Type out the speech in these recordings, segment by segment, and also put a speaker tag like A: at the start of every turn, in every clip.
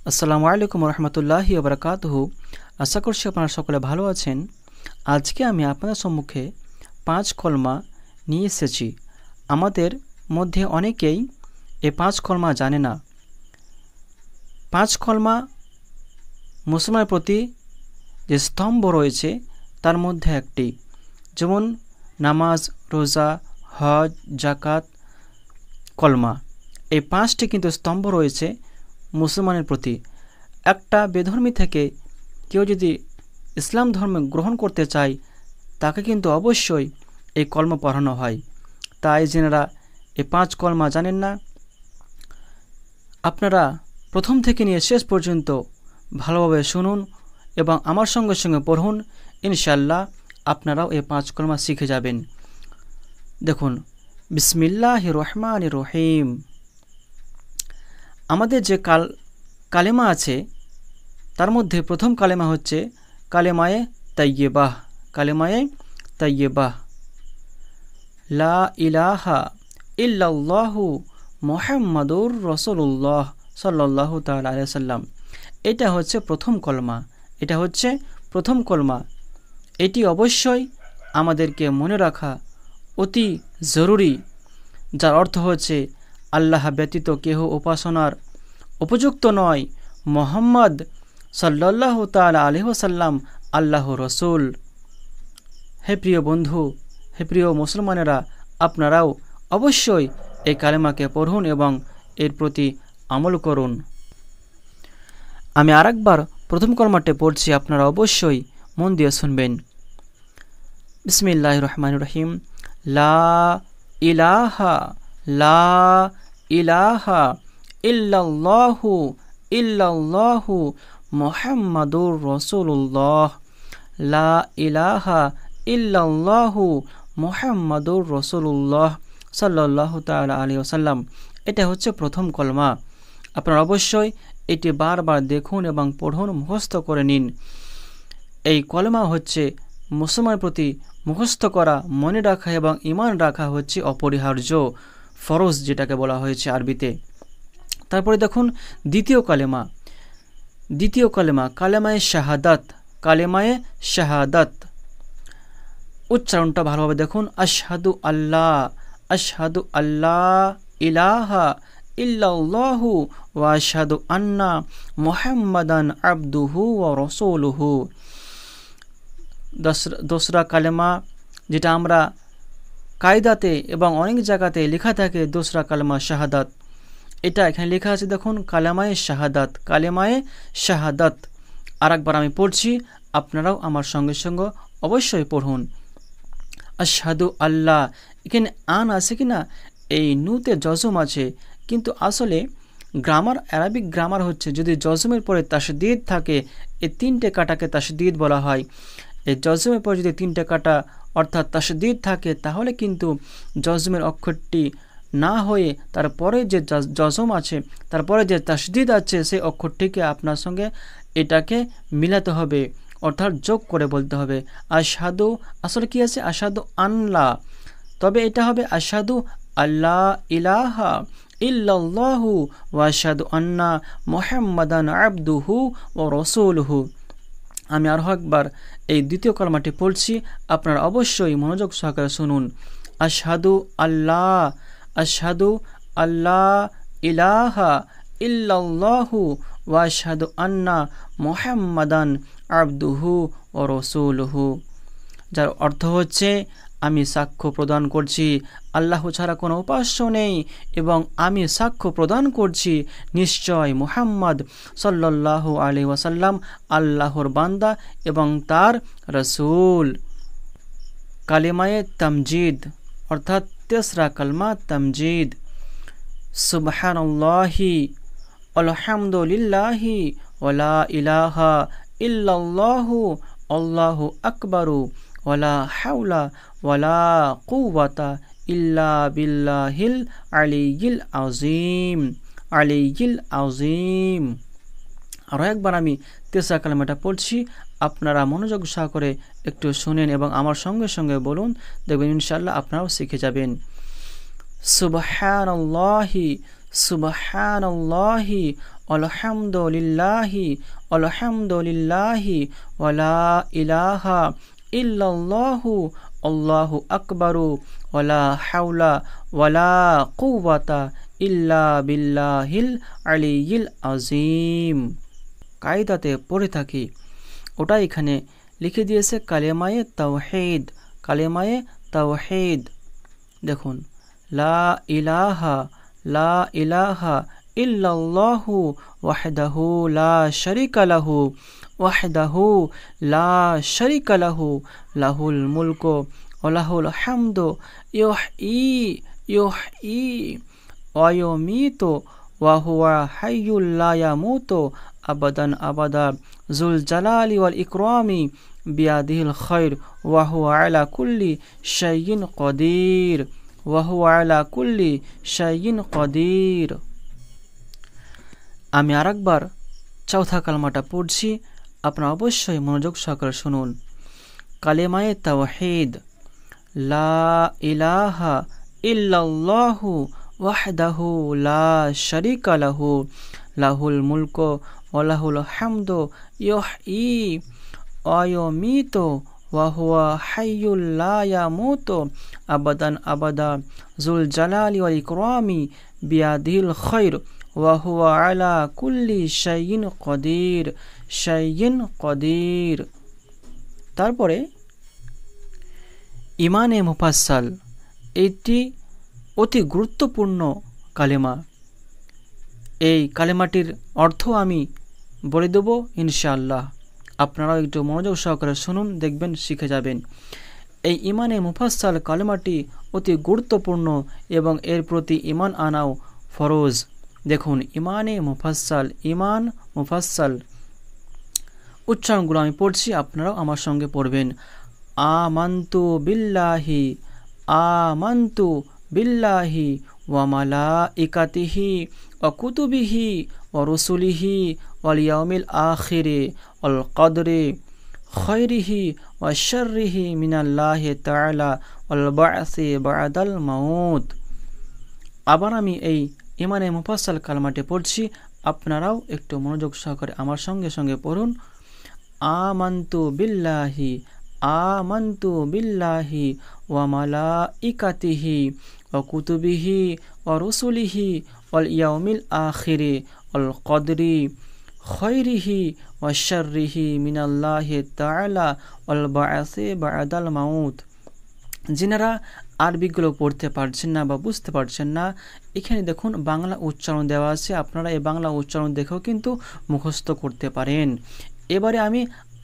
A: আসসালামু আলাইকুম রহমতুল্লাহি ওয়া বারাকাতুহু। আশা করছি আপনারা সকলে ভালো আছেন। আজকে আমি আপনাদের সম্মুখে 5 কলমা নিয়ে এসেছি। আমাদের মধ্যে অনেকেই এই 5 কলমা জানে না। 5 কলমা মুসলমানের প্রতি যে স্তম্ভ রয়েছে তার মধ্যে একটি, যেমন নামাজ, রোজা, হজ, যাকাত, কলমা। এই 5টি কিন্তু স্তম্ভ রয়েছে মুসলমানের প্রতি। একটা বেধর্মী থেকে কেউ যদি ইসলাম ধর্ম গ্রহণ করতে চায় তাকে কিন্তু অবশ্যই এই কলমা পড়ানো হয়। তাই যেনারা এই 5 কলমা জানেন না, আপনারা প্রথম থেকে নিয়ে শেষ পর্যন্ত ভালোভাবে শুনুন এবং আমার সঙ্গে সঙ্গে পড়ুন। ইনশাআল্লাহ আপনারাও এই 5 কলমা শিখে যাবেন। দেখুন, বিসমিল্লাহির রহমানির রহিম। আমাদের যে কালেমা আছে তার মধ্যে প্রথম কালেমা হচ্ছে কালেমায়ে তাইয়্যিবাহ। কালেমায়ে তাইয়্যিবাহ, লা ইলাহা ইল্লাল্লাহু মুহাম্মাদুর রাসূলুল্লাহ সাল্লাল্লাহু তাআলা আলাইহি ওয়াসাল্লাম। এটা হচ্ছে প্রথম কলমা। এটা হচ্ছে প্রথম কলমা। এটি অবশ্যই আমাদেরকে মনে রাখা অতি জরুরি, যার অর্থ হচ্ছে আল্লাহ ব্যতীত কেহ উপাসনার উপযুক্ত নয়, মুহাম্মদ সাল্লাল্লাহু তাআলা আলাইহি ওয়াসাল্লাম আল্লাহর রাসূল। হে প্রিয় বন্ধু, হে প্রিয় মুসলমানেরা, আপনারাও অবশ্যই এই কালেমাকে পড়ুন এবং এর প্রতি আমল করুন। আমি আরেকবার প্রথম কলমাটি পড়ছি, আপনারা অবশ্যই মন দিয়ে শুনবেন। বিসমিল্লাহির রহমানির রহিম। লা ইলাহা লা ইলাহা ইল্লাল্লাহু ইল্লাল্লাহু মুহাম্মাদুর রাসূলুল্লাহ। লা ইলাহা ইল্লাল্লাহু মুহাম্মাদুর রাসূলুল্লাহ সাল্লাল্লাহু তাআলা আলাইহি ওয়াসাল্লাম। এটা হচ্ছে প্রথম কলমা। আপনারা অবশ্যই এটি বারবার দেখুন এবং পড়ুন, মুখস্থ করে নিন। এই কলমা হচ্ছে মুসলমানের প্রতি মুখস্থ করা, মনে রাখা এবং ঈমান রাখা হচ্ছে অপরিহার্য, ফরজ যেটাকে বলা হয়েছে আরবিতে। তারপরে দেখুন দ্বিতীয় কালেমা। দ্বিতীয় কালেমা কালেমায়ে শাহাদাত। কালেমায়ে শাহাদাত, উচ্চারণটা ভালোভাবে দেখুন। আশহাদু আল্লাহ ইলাহা ইল্লাল্লাহু ওয়া আশহাদু আন্না মুহাম্মাদান আবদুহু ওয়া রাসূলুহু। দোসরা কালেমা, যেটা আমরা কায়দাতে এবং অনেক জায়গাতে লেখা থাকে দোসরা কালেমা শাহাদাত, এটা এখানে লেখা আছে দেখুন, কালেমায়ে শাহাদাত। কালেমায়ে শাহাদাত আরেকবার আমি পড়ছি, আপনারাও আমার সঙ্গে সঙ্গে অবশ্যই পড়ুন। আশহাদু আল্লাহ, এখানে আন আছে কিনা, এই নুতে জজম আছে, কিন্তু আসলে গ্রামার, আরবিক গ্রামার হচ্ছে যদি জজমের পরে তাসদীদ থাকে, এই 3টে কাটাকে তাসদীদ বলা হয়। এই জজমের পরে যদি 3টে কাটা অর্থাৎ তাসদীদ থাকে, তাহলে কিন্তু জজমের অক্ষরটি না হয়ে তারপরে যে জজম আছে, তারপরে যে তাসদীদ আছে, সেই অক্ষরটিকে আপনার সঙ্গে এটাকে মিলাতে হবে, অর্থাৎ যোগ করে বলতে হবে। আশহাদু, আসলে কি আছে আশহাদু আল্লাহ, তবে এটা হবে আশহাদু আল্লাহ ইলাহা ইল্লাল্লাহু ওয়া আশহাদু আন্না মুহাম্মাদান আবদুহু ওয়া রাসূলুহু। আমি আরও একবার এই দ্বিতীয় কলমাটি পড়ছি, আপনারা অবশ্যই মনোযোগ সহকারে শুনুন। আশহাদু আল্লাহ ইলাহা ইল্লাল্লাহু ওয়া আশহাদু আন্না মুহাম্মাদান আবদুহু ওয়া রাসূলুহু, যার অর্থ হচ্ছে আমি সাক্ষ্য প্রদান করছি আল্লাহ ছাড়া কোনো উপাস্য নেই এবং আমি সাক্ষ্য প্রদান করছি নিশ্চয় মুহাম্মদ সাল্লাল্লাহু আলাইহি ওয়াসাল্লাম আল্লাহর বান্দা এবং তার রাসূল। কালেমায়ে তামজিদ, অর্থাৎ তেসরা কালমা তামজিদ। সুবহানাল্লাহি আলহামদুলিল্লাহি ওয়া লা ইলাহা ইল্লাল্লাহু আল্লাহু আকবারু ওয়া লা হাওলা ওয়া লা কুওয়াতা ইল্লা বিল্লাহিল আলিয়্যিল আযীম। আলিয়্যিল আযীম। আরও একবার আমি তেসরা কালেমাটা পড়ছি, আপনারা মনোযোগ সহকারে একটু শুনেন এবং আমার সঙ্গে সঙ্গে বলুন, দেখবেন ইনশাআল্লাহ আপনারাও শিখে যাবেন। সুবহানাল্লাহি সুবহানাল্লাহি আলহামদুলিল্লাহি আলহামদুলিল্লাহি ওয়ালা ইলাহা ইল্লাল্লাহু আল্লাহু আকবারু ওয়ালা হাওলা ওয়ালা কুওয়াতা ইল্লা বিল্লাহিল আলিয়্যিল আযীম। কায়দাতে পড়ে থাকি ওটা এখানে লিখে দিয়েছে কালেমায়ে তাওহীদ। কালেমায়ে তাওহীদ দেখুন, লা ইলাহা ইল্লাল্লাহু ওয়াহদাহু লা শারীকা লাহু লাহুল মুলকু ওয়া লাহুল হামদু ইউহয়ী ওয়া ইউমীতু ওয়া হুয়া হাইয়্যুল লা ইয়ামুতু আবাদান আবাদা যুল জালালি ওয়াল ইকরামি বিয়াদিহিল খায়র ওয়া হুয়া আলা কুল্লি শাইইন কদির। আমি আরেকবার চৌথা কালমাটা পড়ছি, আপনারা অবশ্যই মনোযোগ সহকারে শুনুন। কালেমায়ে তাওহীদ, লা ইলাহা ইল্লাল্লাহু ওয়াহদাহু লা শারীকা লাহু লাহুল মুলকু ওয়া লাহুল হামদু ইউহয়ী ওয়া ইউমীতু ওয়া হুয়া হাইয়্যুল লা ইয়ামুতু আবাদান আবাদা যুল জালালি ওয়াল ইকরামি বিয়াদিহিল খায়র ওয়া হুয়া আলা কুল্লি শাইইন কদির। তারপরে ইমানে মুফাসসাল, এটি অতি গুরুত্বপূর্ণ কালেমা। এই কালেমাটির অর্থ আমি বলে দেব ইনশাআল্লাহ, আপনারাও একটু মনোযোগ সহকারে শুনুন, দেখবেন শিখে যাবেন। এই ইমানে মুফাসসাল কালেমাটি অতি গুরুত্বপূর্ণ এবং এর প্রতি ইমান আনাও ফরজ। দেখুন, ইমানে মুফাসসাল, ইমান মুফাসসাল উচ্চারণগুলো আমি পড়ছি, আপনারাও আমার সঙ্গে পড়বেন। আমানতু বিল্লাহি ওয়া মালাইকাতিহি ওয়া কুতুবিহি ওয়া রুসুলিহি ওয়াল ইয়াউমিল আখিরি ওয়াল কদরি খায়রিহি ওয়া শাররিহি মিনাল্লাহি তাআলা ওয়াল বা'সি বা'দাল মাউত। আবার আমি এই ইমানে মুফাসসাল কালমাটি পড়ছি, আপনারাও একটু মনোযোগ সহকারে আমার সঙ্গে সঙ্গে পড়ুন। আমানতু বিল্লাহি ওয়া মালাইকাতিহি ওয়া কুতুবিহি ওয়া রুসুলিহি ওয়াল ইয়াউমিল আখিরি ওয়াল কদরি খায়রিহি ওয়া শাররিহি মিনাল্লাহি তাআলা ওয়াল বা'সি বা'দাল মাউত। যিনারা আরবিগুলো পড়তে পারছেন না বা বুঝতে পারছেন না, এখানে দেখুন বাংলা উচ্চারণ দেওয়া আছে, আপনারা এই বাংলা উচ্চারণ দেখেও কিন্তু মুখস্থ করতে পারেন। এবারে আমি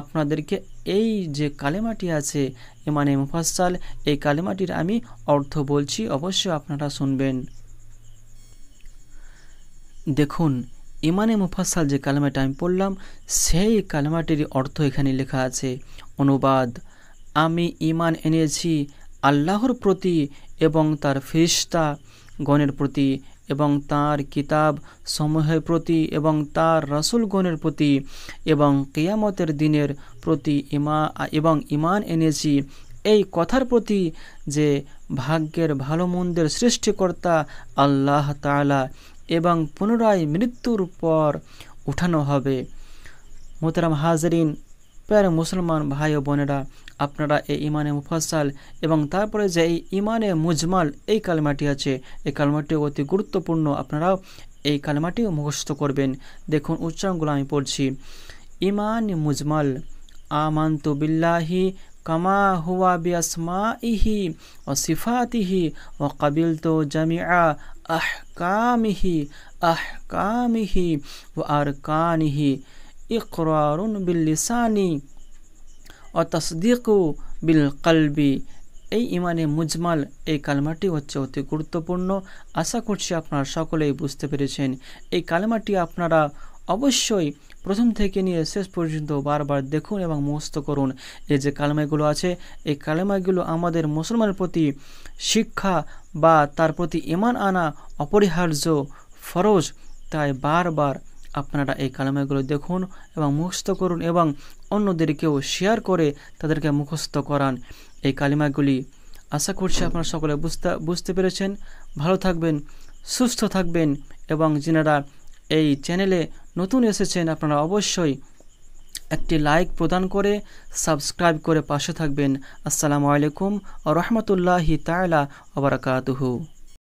A: আপনাদেরকে এই যে কালেমাটি আছে ইমানে মুফাসসাল, এই কালেমাটির আমি অর্থ বলছি, অবশ্যই আপনারা শুনবেন। দেখুন, ইমানে মুফাসসাল যে কালেমাটা আমি পড়লাম, সেই কালেমাটির অর্থ এখানে লেখা আছে। অনুবাদ: আমি ঈমান এনেছি আল্লাহর প্রতি এবং তার ফেরেশতা গণের প্রতি এবং তার কিতাব সমূহের প্রতি এবং তার রাসূলগণের প্রতি এবং কিয়ামতের দিনের প্রতি এবং ঈমান এনেছি এই কথার প্রতি যে ভাগ্যের ভালো মন্দের সৃষ্টিকর্তা আল্লাহ তাআলা এবং পুনরায় মৃত্যুর পর উঠানো হবে। মোহতারাম হাজরিন, প্যারে মুসলমান ভাই ও বোনেরা, আপনারা এই ইমানে মুফাসসাল এবং তারপরে যে এই ইমানে মুজমাল এই কালেমাটি আছে, এই কালেমাটি অতি গুরুত্বপূর্ণ, আপনারাও এই কালেমাটি মুখস্থ করবেন। দেখুন উচ্চারণগুলো আমি পড়ছি। ইমান মুজমাল: আমানতু বিল্লাহি কামা হুয়া বিআসমাইহি ওয়া সিফাতিহি ওয়া কাবিলতু জামিআ আহকামিহি ওয়া আরকানিহি ইকরারুন বিল লিসানি ওয়া তাসদীকু বিল কলবি। এই ইমানে মুজমাল এই কালেমাটি হচ্ছে অতি গুরুত্বপূর্ণ। আশা করছি আপনারা সকলেই বুঝতে পেরেছেন। এই কালেমাটি আপনারা অবশ্যই প্রথম থেকে নিয়ে শেষ পর্যন্ত বারবার দেখুন এবং মুখস্থ করুন। এই যে কালেমাগুলো আছে, এই কালেমাগুলো আমাদের মুসলমানের প্রতি শিক্ষা বা তার প্রতি ঈমান আনা অপরিহার্য, ফরজ। তাই বারবার আপনারা এই কালেমাগুলো দেখুন এবং মুখস্থ করুন এবং অন্যদেরকেও শেয়ার করে তাদেরকে মুখস্থ করান এই কালেমাগুলি। আশা করছি আপনারা সকলে বুঝতে পেরেছেন। ভালো থাকবেন, সুস্থ থাকবেন এবং যিনারা এই চ্যানেলে নতুন এসেছেন আপনারা অবশ্যই একটি লাইক প্রদান করে সাবস্ক্রাইব করে পাশে থাকবেন। আসসালামু আলাইকুম ওয়া রাহমাতুল্লাহি তাআলা ওয়া বারাকাতুহু।